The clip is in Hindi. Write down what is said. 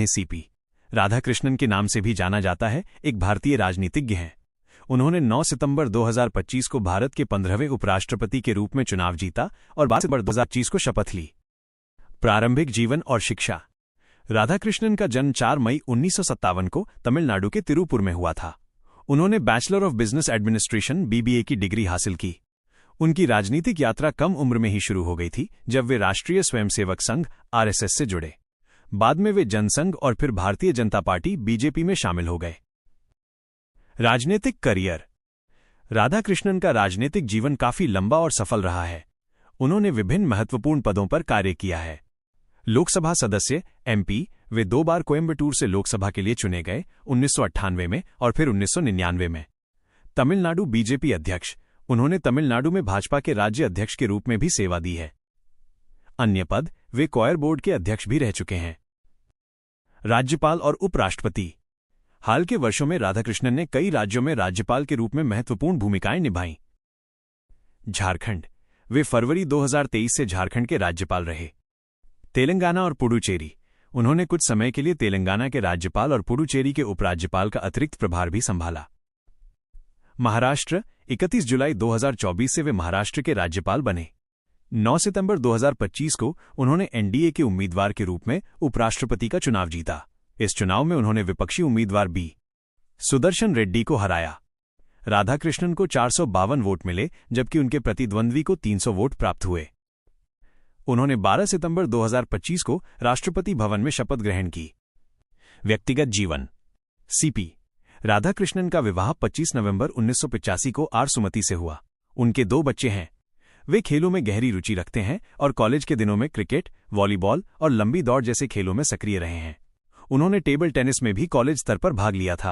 जिन्हें सीपी राधाकृष्णन के नाम से भी जाना जाता है, एक भारतीय राजनीतिज्ञ हैं। उन्होंने 9 सितंबर 2025 को भारत के 15वें उपराष्ट्रपति के रूप में चुनाव जीता और 12 सितंबर 2025 को शपथ ली। प्रारंभिक जीवन और शिक्षा। राधाकृष्णन का जन्म 4 मई 1957 को तमिलनाडु के तिरुपुर में हुआ था। उन्होंने bachelor of business administration (BBA) की डिग्री हासिल की। उनकी राजनीतिक यात्रा कम उम्र में ही शुरू हो गई थी, जब वे राष्ट्रीय स्वयंसेवक संघ (RSS) से जुड़े। बाद में वे जनसंघ और फिर भारतीय जनता पार्टी (BJP) में शामिल हो गए। राजनीतिक करियर। राधाकृष्णन का राजनीतिक जीवन काफी लंबा और सफल रहा है। उन्होंने विभिन्न महत्वपूर्ण पदों पर कार्य किया है। लोकसभा सदस्य (MP), वे 2 बार कोयंबटूर से लोकसभा के लिए चुने गए, 1998 में और फिर 1999 में। तमिलनाडु BJP अध्यक्ष। उन्होंने तमिलनाडु में भाजपा के राज्य अध्यक्ष के रूप में भी सेवा दी है। अन्य पद, वे कोयर बोर्ड के अध्यक्ष भी रह चुके हैं। राज्यपाल और उपराष्ट्रपति। हाल के वर्षों में राधाकृष्णन ने कई राज्यों में राज्यपाल के रूप में महत्वपूर्ण भूमिकाएं निभाईं। झारखंड। वे फरवरी 2023 से झारखंड के राज्यपाल रहे। तेलंगाना और पुडुचेरी। उन्होंने कुछ समय के लिए तेलंगाना के राज्यपाल और पुडुचेरी के उपराज्यपाल का अतिरिक्त प्रभार भी संभाला। महाराष्ट्र। 31 जुलाई 2024 से वे महाराष्ट्र के राज्यपाल बने। 9 सितंबर 2025 को उन्होंने NDA के उम्मीदवार के रूप में उपराष्ट्रपति का चुनाव जीता। इस चुनाव में उन्होंने विपक्षी उम्मीदवार B. सुदर्शन रेड्डी को हराया। राधाकृष्णन को 452 वोट मिले, जबकि उनके प्रतिद्वंद्वी को 300 वोट प्राप्त हुए। उन्होंने 12 सितंबर 2025 को राष्ट्रपति भवन में शपथ ग्रहण की। व्यक्तिगत जीवन। CP राधाकृष्णन का विवाह 25 नवंबर 1985 को आर सुमति से हुआ। उनके 2 बच्चे हैं। वे खेलों में गहरी रुचि रखते हैं और कॉलेज के दिनों में क्रिकेट, वॉलीबॉल और लंबी दौड़ जैसे खेलों में सक्रिय रहे हैं। उन्होंने टेबल टेनिस में भी कॉलेज स्तर पर भाग लिया था।